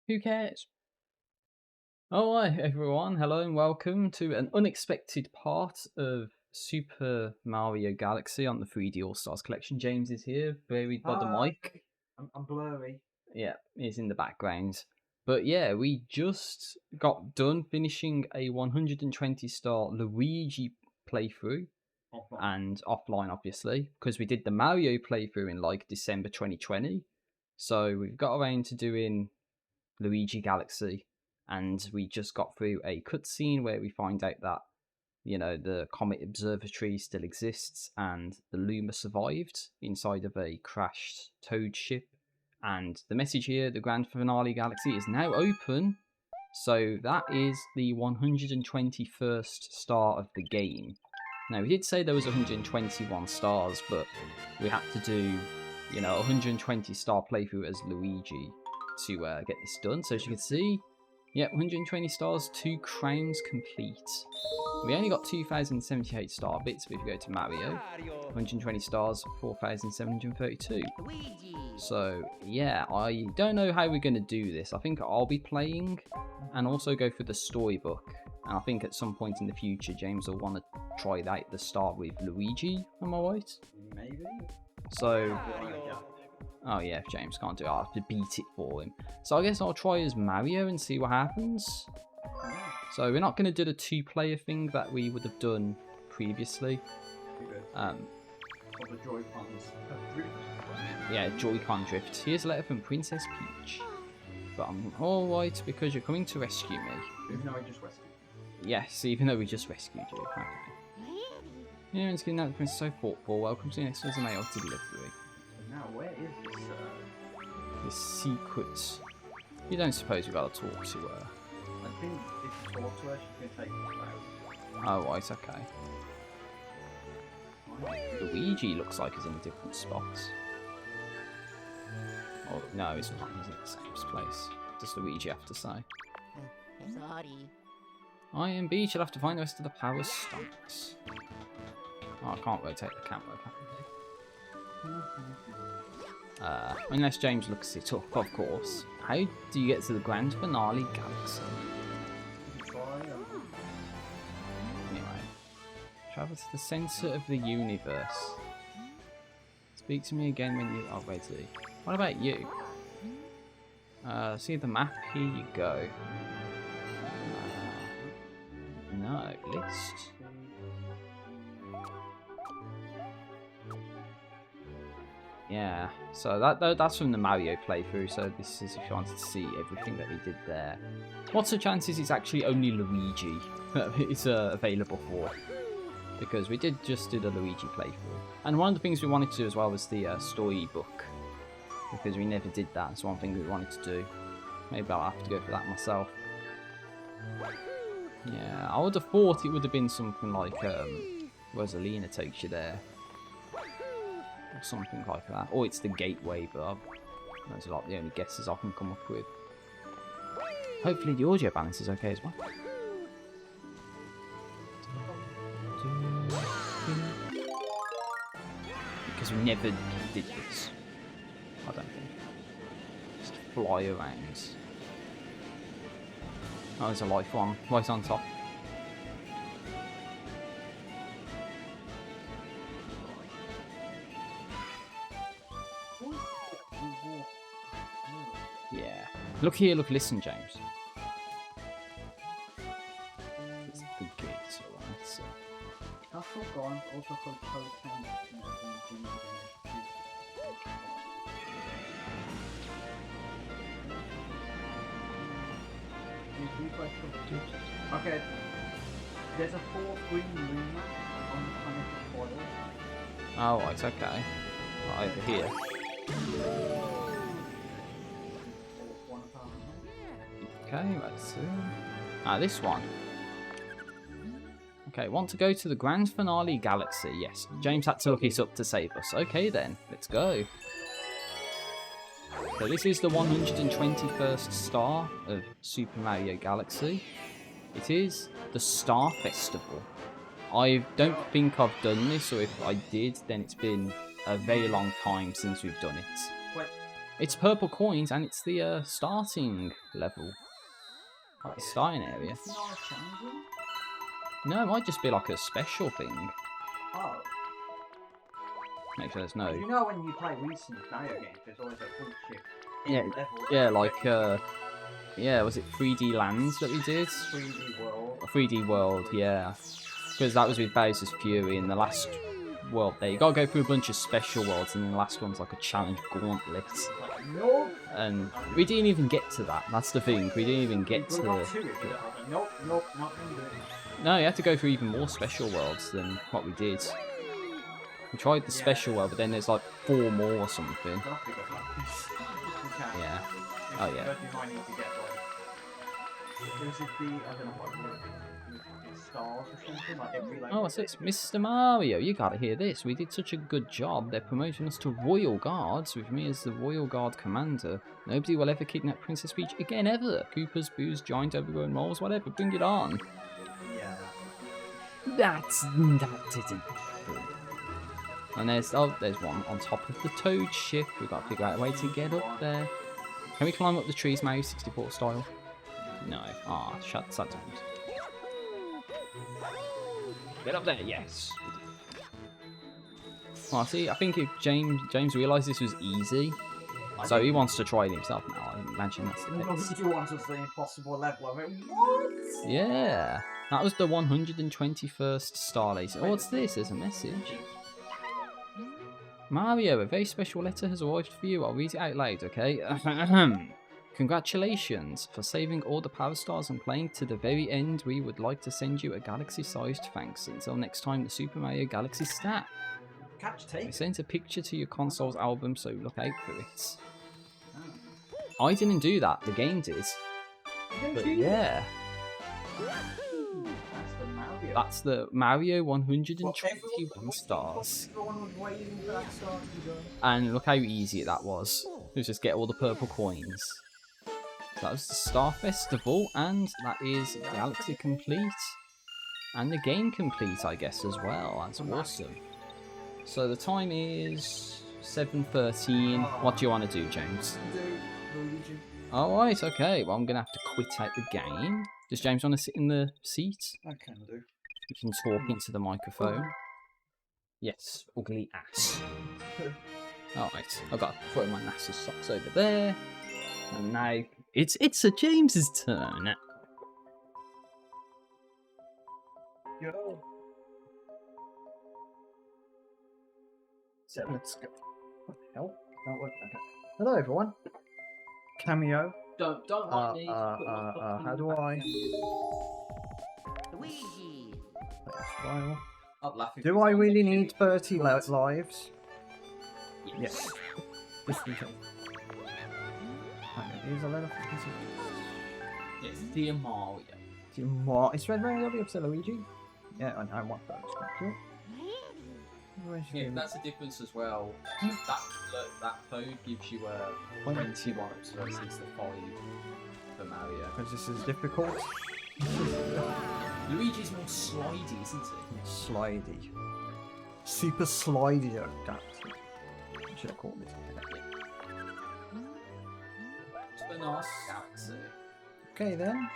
Who cares? Alright everyone, hello and welcome to an unexpected part of Super Mario Galaxy on the 3D All-Stars collection. James is here, buried by the mic. I'm blurry. Yeah, he's in the background. But yeah, we just got done finishing a 120 star Luigi playthrough. And offline obviously, because we did the Mario playthrough in like December 2020. So we've got around to doing Luigi Galaxy, and we just got through a cutscene where we find out that, you know, the Comet Observatory still exists and the Luma survived inside of a crashed Toad ship. And the message here, the grand finale galaxy is now open. So that is the 121st star of the game. Now, we did say there was 121 stars, but we had to do, you know, 120 star playthrough as Luigi to get this done. So as you can see, yeah, 120 stars, 2 crowns complete. We only got 2,078 star bits, but if you go to Mario, 120 stars, 4,732. So yeah, I don't know how we're going to do this. I think I'll be playing and also go for the storybook. And I think at some point in the future, James will want to try out the start with Luigi. Am I right? Maybe. So, oh yeah, if James can't do it, I'll have to beat it for him. So I guess I'll try as Mario and see what happens. So we're not going to do the 2-player thing that we would have done previously. The Joy-Cons drift. Yeah, Joy-Con drift. Here's a letter from Princess Peach. But I'm alright because you're coming to rescue me. Even though I just rescued you. Yes, even though we just rescued you. Okay. Yeah, it's getting that Princess so thoughtful. Welcome to the next mail delivery. Now, where is this? This secret. You don't suppose we gotta talk to her? I think if you talk to her, she's gonna take us out. Oh, right, okay. Luigi looks like he's in a different spot. Oh, no, he's not. He's in the same place. What does Luigi have to say? Sorry. I am Beach. You'll have to find the rest of the power stunts. Oh, I can't rotate the camera, apparently. Unless James looks it up, of course. How do you get to the grand finale galaxy? Anyway. Travel to the centre of the universe. Speak to me again when you are ready. What about you? See the map? Here you go. No, list. Yeah, so that's from the Mario playthrough, so this is if you wanted to see everything that he did there. What's the chances it's actually only Luigi that it's available for? Because we did just do the Luigi playthrough. And one of the things we wanted to do as well was the storybook. Because we never did that, it's one thing we wanted to do. Maybe I'll have to go for that myself. Yeah, I would have thought it would have been something like Rosalina takes you there. Or something like that. Or it's the gateway, but those are like the only guesses I can come up with. Hopefully the audio balance is okay as well. Because we never did this. I don't think. Just fly around. Oh, there's a life one right on top. Yeah. Look here, look, listen, James. It's the gate, alright, so. Castle Gaunt also called Totem. Okay, there's a 4th green Luma on the planet of Foil. Oh, right, okay. Right over here. Okay, let's see. Ah, this one. Okay, want to go to the grand finale galaxy. Yes, James had to look it up to save us. Okay then, let's go. So this is the 121st star of Super Mario Galaxy. It is the Star Festival. I don't think I've done this, or if I did, then it's been a very long time since we've done it. Wait, It's purple coins and it's the starting level. Like the starting area. It's not challenging? No, it might just be like a special thing. Oh. Make sure there's no. You know when you play recent Mario games, there's always a bullshit Yeah, level. yeah, like yeah, was it 3D Lands that we did? 3D world. 3D World, yeah. Because that was with Bowser's Fury in the last world there. You gotta go through a bunch of special worlds, and then the last one's like a challenge gauntlet. Like, no. And we didn't even get to that. That's the thing. We didn't even get to. Nope, nope, not gonna do it. No, you have to go through even more special worlds than what we did. We tried the special world, but then there's like 4 more or something. Yeah. Oh yeah. But you might need to get like. Is it the I don't know what stars or something like every like. Oh, what's this? Mr. Mario, you gotta hear this. We did such a good job. They're promoting us to Royal Guards with me as the Royal Guard Commander. Nobody will ever kidnap Princess Peach again, ever. Koopas, Boos, giant overgrown moles, whatever. Bring it on. Yeah. That isn't true. And there's one on top of the Toad ship. We've got to figure out a way to get up there. Can we climb up the trees, Mario 64 style? No. Ah, shut that down. Get up there, yes. Well, see, I think if James realised this was easy, so he wants to try it himself now. I imagine that's the case. Did you want us the impossible level? I mean, what? Yeah, that was the 121st star laser. Oh, what's this? There's a message. Mario, a very special letter has arrived for you. I'll read it out loud, okay? Congratulations for saving all the power stars and playing to the very end. We would like to send you a galaxy-sized thanks. Until next time, the Super Mario Galaxy staff. Catch I tape. sent a picture to your console's album, so look out for it. I didn't do that. The game did. But yeah, that's the Mario 121 stars. And look how easy that was. Let's just get all the purple coins. That was the Star Festival, and that is Galaxy complete. And the game complete, I guess, as well. That's awesome. So the time is 7:13. What do you want to do, James? Alright, okay. Well, I'm going to have to quit out the game. Does James want to sit in the seat? I can do. You can talk into the microphone. Yes, ugly ass. Alright, I've got to throw my NASA socks over there. And now it's a James's turn. Go. So let's go. What the hell? Not working. Okay. Hello everyone. Cameo. Don't mind me. How do I? Luigi. Well, I'm laughing. do I really need 30 lives? Yes. This is here's a letter from Yes, dear Mario. What? It's red very lovely up to Luigi. Yeah, I want that. Yeah, that's a difference as well. That code gives you a 21 versus the 5 for Mario. Because this is difficult. Luigi's more slidey, isn't he? Slidey. Super slidey, Galaxy. Should have called it. It's the nice Galaxy. Okay then.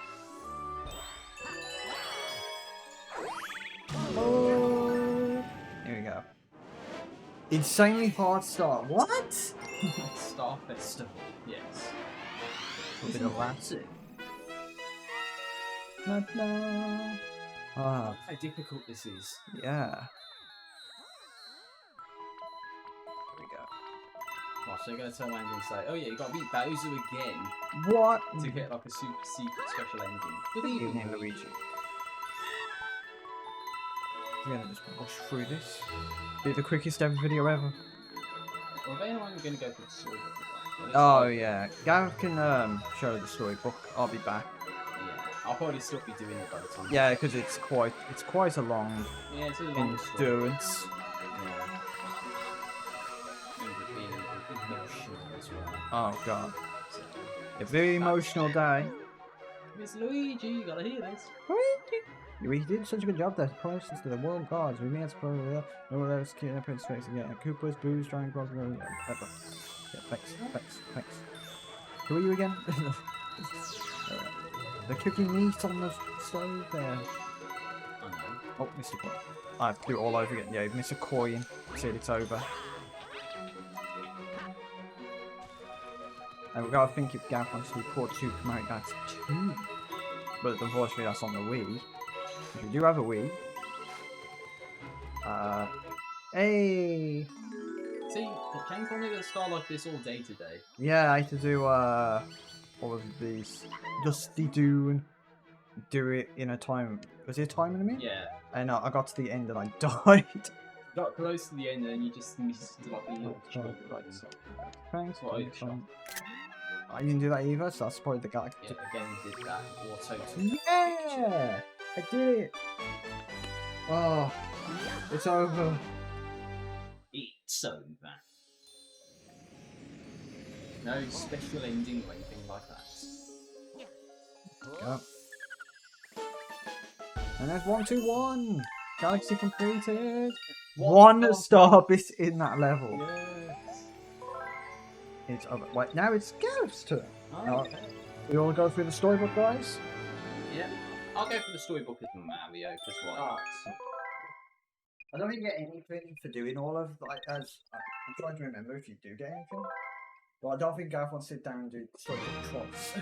Oh, here we go. Insanely hard start. What? Star Festival, yes. A bit of that. Ah, How difficult this is. yeah. There we go. Well, so you're going to turn around and say, oh yeah, you got to beat Bowser again What? to get like a super secret special ending. Good evening, Luigi. We're gonna just push through this. Be the quickest ever video ever. Well, then I'm going to go for the storybook. Oh yeah, Gareth can show the storybook. I'll be back. Yeah, I'll probably still be doing it by the time. Yeah, because it's quite a long Yeah, it's a long story. endurance. Yeah. And it being emotional as well. Oh god, So, a very emotional day. Miss Luigi, you gotta hear this. We did such a good job there. Prices to the world gods. We may have to no one else can Prince Face again. Koopas, Boos, Dragon Balls, whatever. Yep. Thanks. Who are you again? The cooking meat on the stove there. I know. Oh, missed a coin. I have to do it all over again. Yeah, you miss a coin. See it's over. And we've got to think if Gareth wants to record Super Mario Galaxy 2. But unfortunately that's on the Wii. If you do have a Wii. Hey! See, it came from me at a start like this all day today. Yeah, I had to do all of these. Dusty Dune. Do it in a time. Was it a time limit? Yeah. And I got to the end and I died. Got close to the end and you just missed like a little chunk. Thanks. What I shot. I didn't do that either, so that's probably the guy. Yeah, again did that auto. Yeah! I did it! Oh, it's over. It's over. No special ending or anything like that. Yep. And there's 121! Galaxy completed! One star bit in that level. Yes. It's over. Wait, now it's Gareth's turn. Oh, okay. We all go through the storybook, guys? Yeah. I'll go for the storybook as Mario, because why not? I don't think you get anything for doing all of I'm trying to remember if you do get anything. But I don't think Gareth wants to sit down and do storybook twice.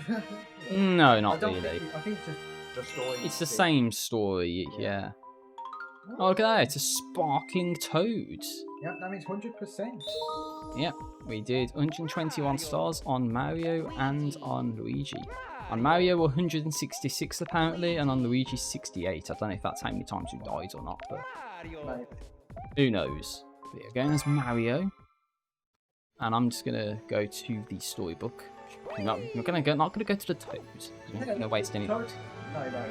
No, not really. I think it's just the story. It's the same story, yeah. Oh, look at that, it's a sparkling toad. Yep, that means 100%. Yep, we did 121 stars on Mario and on Luigi. On Mario, 166 apparently, and on Luigi, 68. I don't know if that's how many times we died or not, but who knows. But yeah, going as Mario, and I'm just gonna go to the storybook. I'm not gonna go to the toads. I'm not gonna waste any time. No.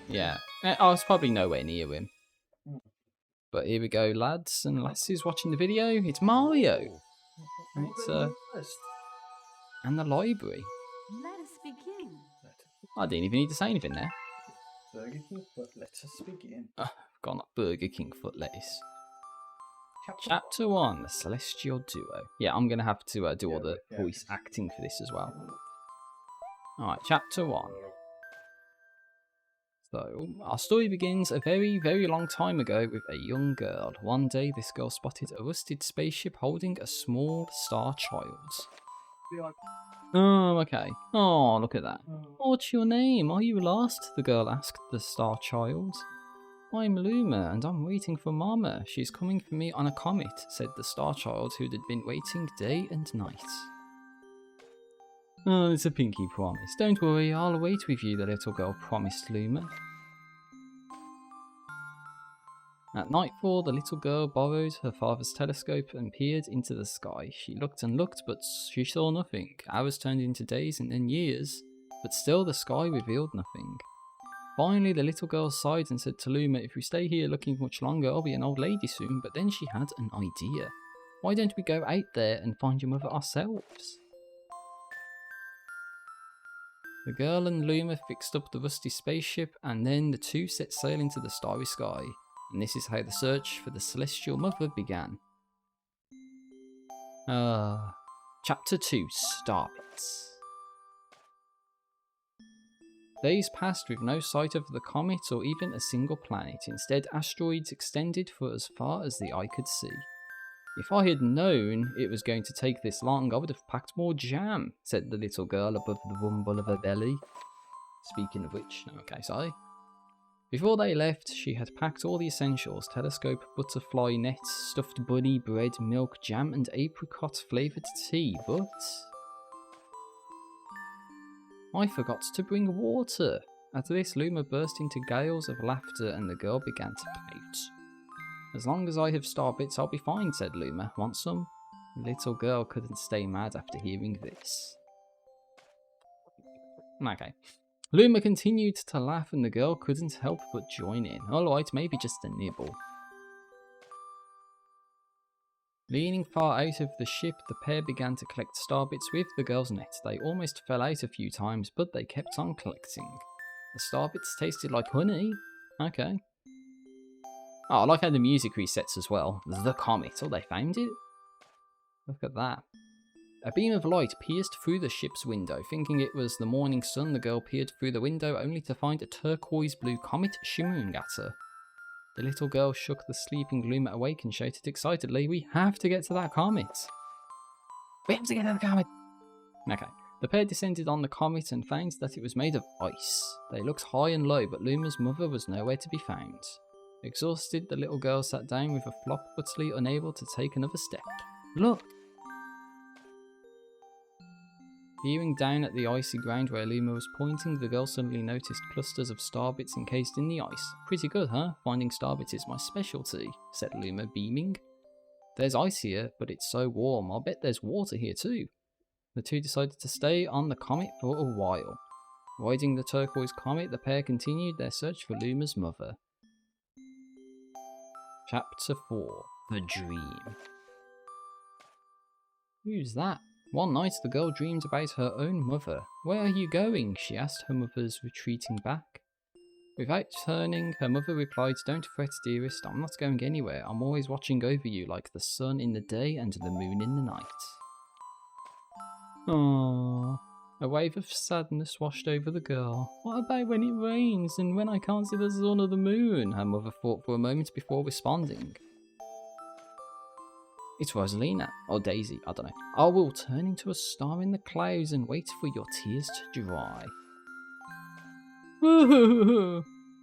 Yeah, I was probably nowhere near him. But here we go, lads and lasses watching the video. It's Mario. And it's and the library. Let us begin. I didn't even need to say anything there. Burger King, but let us begin. I've gone like Burger King foot lettuce. Chapter 1, the Celestial Duo. Yeah, I'm gonna have to do all the voice acting for this as well. Alright, Chapter 1. So, our story begins a very, very long time ago with a young girl. One day, this girl spotted a rusted spaceship holding a small star child. Oh, okay. Oh, look at that. What's your name? Are you lost? The girl asked the star child. I'm Luma, and I'm waiting for Mama. She's coming for me on a comet, said the star child who had been waiting day and night. Oh, it's a pinky promise. Don't worry, I'll wait with you, the little girl promised Luma. At nightfall, the little girl borrowed her father's telescope and peered into the sky. She looked and looked, but she saw nothing. Hours turned into days and then years, but still the sky revealed nothing. Finally, the little girl sighed and said to Luma, if we stay here looking much longer, I'll be an old lady soon. But then she had an idea. Why don't we go out there and find your mother ourselves? The girl and Luma fixed up the rusty spaceship, and then the two set sail into the starry sky. And this is how the search for the Celestial Mother began. Chapter 2, Starbits. Days passed with no sight of the comet or even a single planet. Instead, asteroids extended for as far as the eye could see. If I had known it was going to take this long, I would have packed more jam, said the little girl above the rumble of her belly. Speaking of which, okay, sorry. Before they left, she had packed all the essentials: telescope, butterfly net, stuffed bunny, bread, milk, jam, and apricot-flavoured tea, but I forgot to bring water. At this, Luma burst into gales of laughter and the girl began to pout. As long as I have starbits, I'll be fine, said Luma. Want some? The little girl couldn't stay mad after hearing this. Okay. Luma continued to laugh and the girl couldn't help but join in. Alright, maybe just a nibble. Leaning far out of the ship, the pair began to collect starbits with the girl's net. They almost fell out a few times, but they kept on collecting. The starbits tasted like honey. Okay. Oh, I like how the music resets as well. The comet. Oh, they found it? Look at that. A beam of light pierced through the ship's window. Thinking it was the morning sun, the girl peered through the window only to find a turquoise blue comet shimmering at her. The little girl shook the sleeping Luma awake and shouted excitedly, "We have to get to that comet! We have to get to the comet!" Okay. The pair descended on the comet and found that it was made of ice. They looked high and low, but Luma's mother was nowhere to be found. Exhausted, the little girl sat down with a flop, utterly unable to take another step. Look! Peering down at the icy ground where Luma was pointing, the girl suddenly noticed clusters of starbits encased in the ice. Pretty good, huh? Finding starbits is my specialty, said Luma, beaming. There's ice here, but it's so warm. I'll bet there's water here too. The two decided to stay on the comet for a while. Riding the turquoise comet, the pair continued their search for Luma's mother. Chapter 4. The Dream. Who's that? One night, the girl dreamed about her own mother. Where are you going? She asked her mother's retreating back. Without turning, her mother replied, Don't fret, dearest, I'm not going anywhere. I'm always watching over you like the sun in the day and the moon in the night. Aww. A wave of sadness washed over the girl. What about when it rains and when I can't see the sun or the moon? Her mother thought for a moment before responding. It's Rosalina, or Daisy, I don't know. I will turn into a star in the clouds and wait for your tears to dry.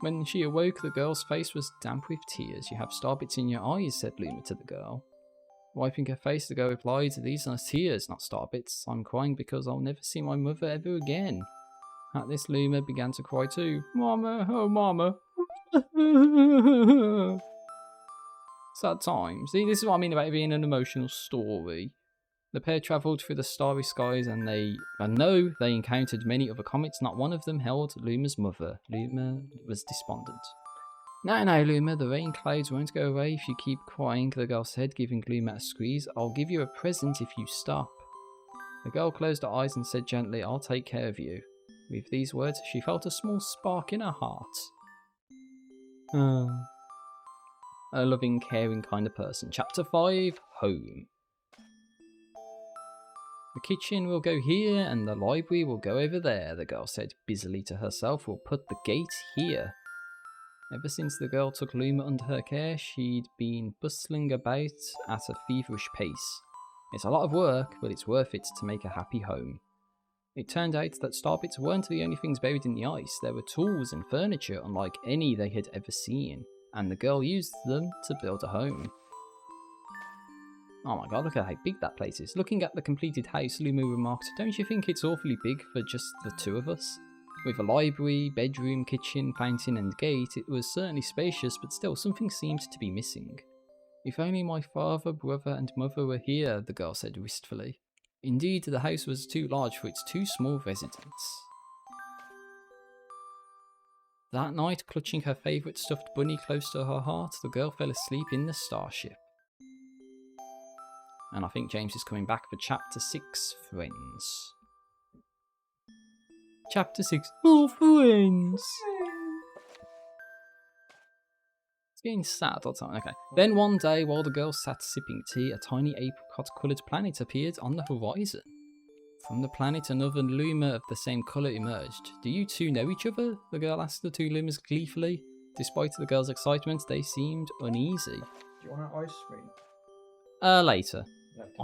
When she awoke, the girl's face was damp with tears. You have starbits in your eyes, said Luma to the girl. Wiping her face, the girl replied, These are tears, not starbits. I'm crying because I'll never see my mother ever again. At this, Luma began to cry too. Mama, oh mama. Sad times. See, this is what I mean about it being an emotional story. The pair travelled through the starry skies and they encountered many other comets. Not one of them held Luma's mother. Luma was despondent. No, Luma, the rain clouds won't go away if you keep crying, the girl said, giving Luma a squeeze. I'll give you a present if you stop. The girl closed her eyes and said gently, I'll take care of you. With these words, she felt a small spark in her heart. A loving, caring kind of person. Chapter 5, Home. The kitchen will go here and the library will go over there, the girl said busily to herself. We'll put the gate here. Ever since the girl took Luma under her care, she'd been bustling about at a feverish pace. It's a lot of work, but it's worth it to make a happy home. It turned out that starbits weren't the only things buried in the ice. There were tools and furniture unlike any they had ever seen, and the girl used them to build a home. Oh my god, look at how big that place is. Looking at the completed house, Luma remarked, Don't you think it's awfully big for just the two of us? With a library, bedroom, kitchen, fountain and gate, it was certainly spacious, but still something seemed to be missing. If only my father, brother and mother were here, the girl said wistfully. Indeed, the house was too large for its two small residents. That night, clutching her favourite stuffed bunny close to her heart, the girl fell asleep in the starship. And I think James is coming back for Chapter 6, Friends. Chapter 6, Oh, Friends! It's getting sad all the time. Okay. Then one day, while the girl sat sipping tea, a tiny apricot-coloured planet appeared on the horizon. From the planet, another Luma of the same colour emerged. Do you two know each other? The girl asked the two Lumas gleefully. Despite the girl's excitement, they seemed uneasy. Do you want an ice cream? Later.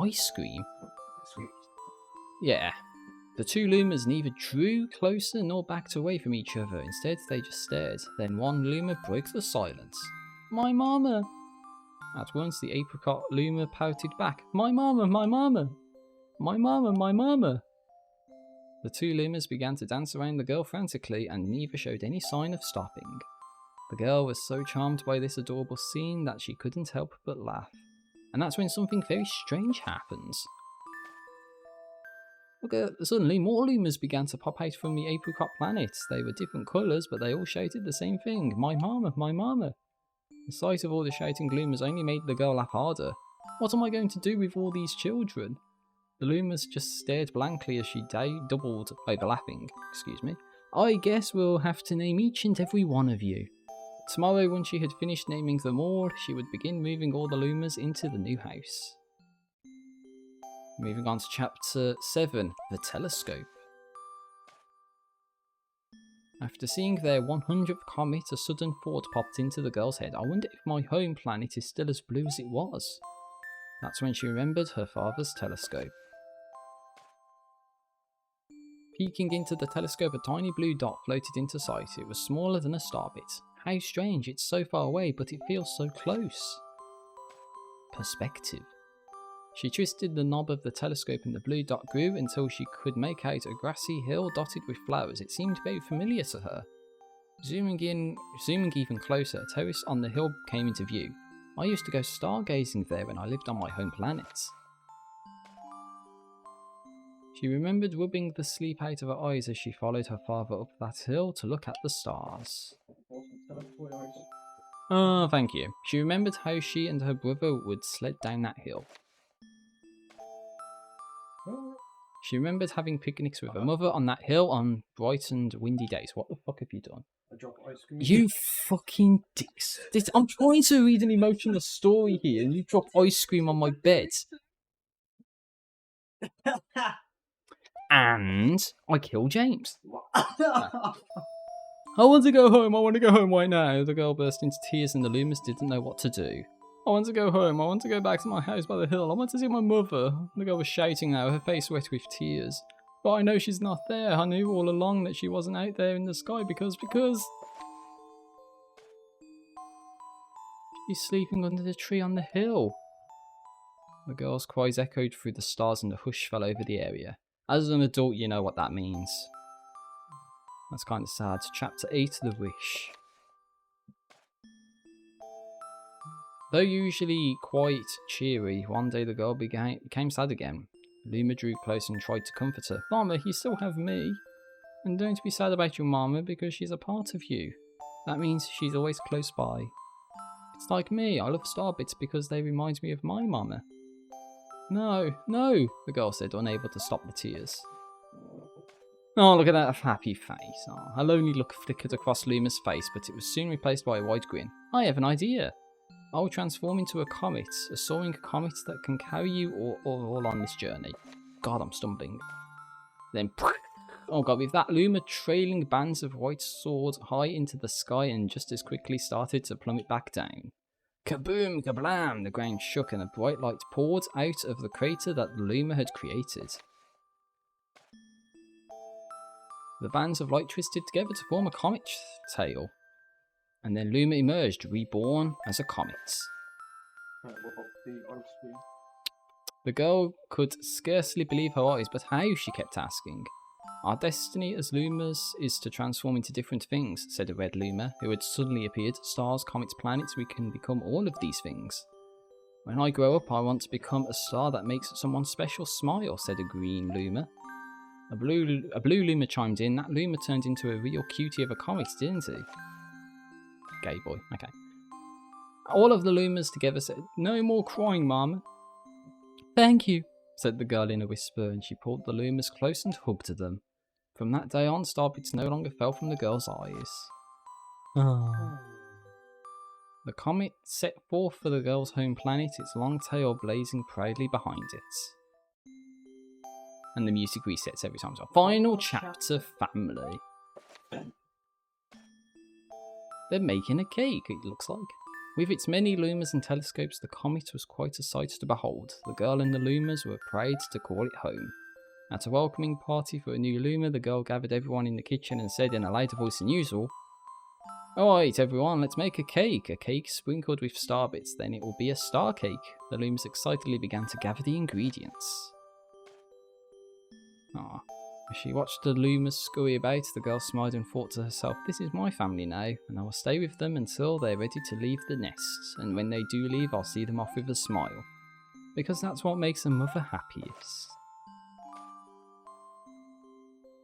Ice cream? Sweet. Yeah. The two Lumas neither drew closer nor backed away from each other. Instead, they just stared. Then one Luma broke the silence. My mama! At once, the apricot Luma pouted back. My mama, my mama! My mama, my mama! The two Lumas began to dance around the girl frantically, and neither showed any sign of stopping. The girl was so charmed by this adorable scene that she couldn't help but laugh. And that's when something very strange happens. Look, suddenly more Lumas began to pop out from the apricot planet. They were different colours, but they all shouted the same thing. My mama, my mama. The sight of all the shouting Lumas only made the girl laugh harder. What am I going to do with all these children? The Lumas just stared blankly as she doubled over laughing. Excuse me. I guess we'll have to name each and every one of you. Tomorrow, when she had finished naming them all, she would begin moving all the Lumas into the new house. Moving on to chapter 7, The Telescope. After seeing their 100th comet, a sudden thought popped into the girl's head. I wonder if my home planet is still as blue as it was. That's when she remembered her father's telescope. Peeking into the telescope, a tiny blue dot floated into sight. It was smaller than a star bit. How strange, it's so far away, but it feels so close. Perspective. She twisted the knob of the telescope and the blue dot grew until she could make out a grassy hill dotted with flowers. It seemed very familiar to her. Zooming even closer, a terrace on the hill came into view. I used to go stargazing there when I lived on my home planet. She remembered rubbing the sleep out of her eyes as she followed her father up that hill to look at the stars. Oh, thank you. She remembered how she and her brother would sled down that hill. She remembered having picnics with her mother on that hill on bright and windy days. What the fuck have you done? I dropped ice cream. You fucking dicks. I'm trying to read an emotional story here and you drop ice cream on my bed. And I kill James. I want to go home right now. The girl burst into tears and the Loomis didn't know what to do. I want to go home. I want to go back to my house by the hill. I want to see my mother. The girl was shouting now, her face wet with tears. But I know she's not there. I knew all along that she wasn't out there in the sky because... She's sleeping under the tree on the hill. The girl's cries echoed through the stars and a hush fell over the area. As an adult, you know what that means. That's kind of sad. Chapter 8, The Wish. Though usually quite cheery, one day the girl became sad again. Luma drew close and tried to comfort her. Mama, you still have me. And don't be sad about your mama because she's a part of you. That means she's always close by. It's like me, I love Starbits because they remind me of my mama. No, the girl said, unable to stop the tears. Oh, look at that happy face. Oh, a lonely look flickered across Luma's face, but it was soon replaced by a wide grin. I have an idea. I will transform into a comet, a soaring comet that can carry you all on this journey. God, I'm stumbling. Then, oh god, with that, Luma trailing bands of white swords high into the sky and just as quickly started to plummet back down. Kaboom, kablam! The ground shook and a bright light poured out of the crater that Luma had created. The bands of light twisted together to form a comet tail. And then Luma emerged, reborn as a comet. The girl could scarcely believe her eyes, but how, she kept asking. Our destiny as Lumas is to transform into different things, said a red Luma, who had suddenly appeared. Stars, comets, planets, we can become all of these things. When I grow up, I want to become a star that makes someone special smile, said a green Luma. A blue Luma chimed in. That Luma turned into a real cutie of a comet, didn't he? Gay boy, okay. All of the Lumas together said, no more crying, Mama. Thank you, said the girl in a whisper, and she pulled the Lumas close and hugged them. From that day on, Starbits no longer fell from the girl's eyes. The comet set forth for the girl's home planet, its long tail blazing proudly behind it. And the music resets every time. So, final chapter, family. They're making a cake, it looks like. With its many Lumas and telescopes, the comet was quite a sight to behold. The girl and the Lumas were proud to call it home. At a welcoming party for a new Luma, the girl gathered everyone in the kitchen and said in a louder voice than usual, Alright everyone, let's make a cake sprinkled with star bits, then it will be a star cake. The Lumas excitedly began to gather the ingredients. Aww. As she watched the Lumas scurry about, the girl smiled and thought to herself, this is my family now, and I will stay with them until they're ready to leave the nest, and when they do leave, I'll see them off with a smile. Because that's what makes a mother happiest.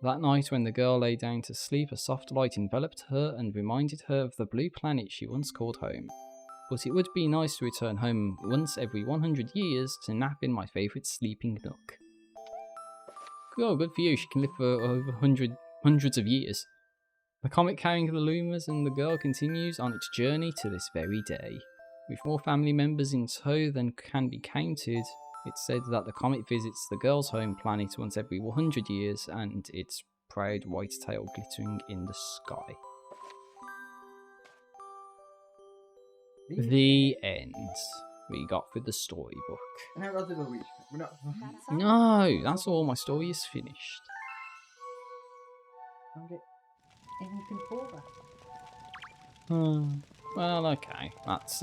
That night, when the girl lay down to sleep, a soft light enveloped her and reminded her of the blue planet she once called home. But it would be nice to return home once every 100 years to nap in my favourite sleeping nook. Oh, good for you, she can live for over hundreds of years. The comet carrying the Lumas and the girl continues on its journey to this very day. With more family members in tow than can be counted, It's said that the comet visits the girl's home planet once every 100 years and its proud white tail glittering in the sky. The end. We got through the storybook. And how did Luigi? We're not. That's all. No, that's all. My story is finished. Don't get anything for that. Well, okay. That's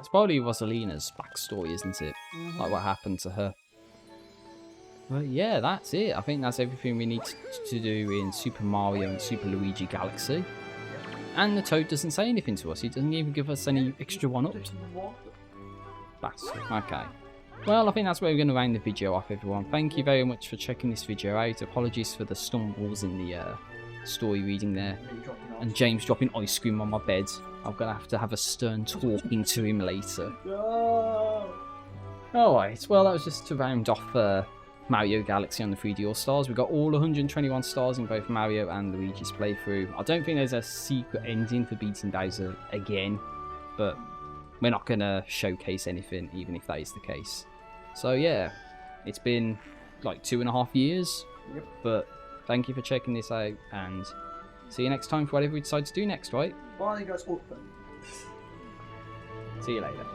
probably Rosalina's backstory, isn't it? Like what happened to her. But yeah, that's it. I think that's everything we need to do in Super Mario and Super Luigi Galaxy. And the Toad doesn't say anything to us. He doesn't even give us any extra one-ups. Bastard. Okay. Well, I think that's where we're going to round the video off, everyone. Thank you very much for checking this video out. Apologies for the stumbles in the story reading there. And James dropping ice cream on my bed. I'm going to have a stern talking to him later. Alright, well, that was just to round off Mario Galaxy on the 3D All-Stars. We got all 121 stars in both Mario and Luigi's playthrough. I don't think there's a secret ending for beating Bowser again, but we're not going to showcase anything, even if that is the case. So yeah, it's been like 2.5 years, but thank you for checking this out, and see you next time for whatever we decide to do next, right? Bye, guys. See you later.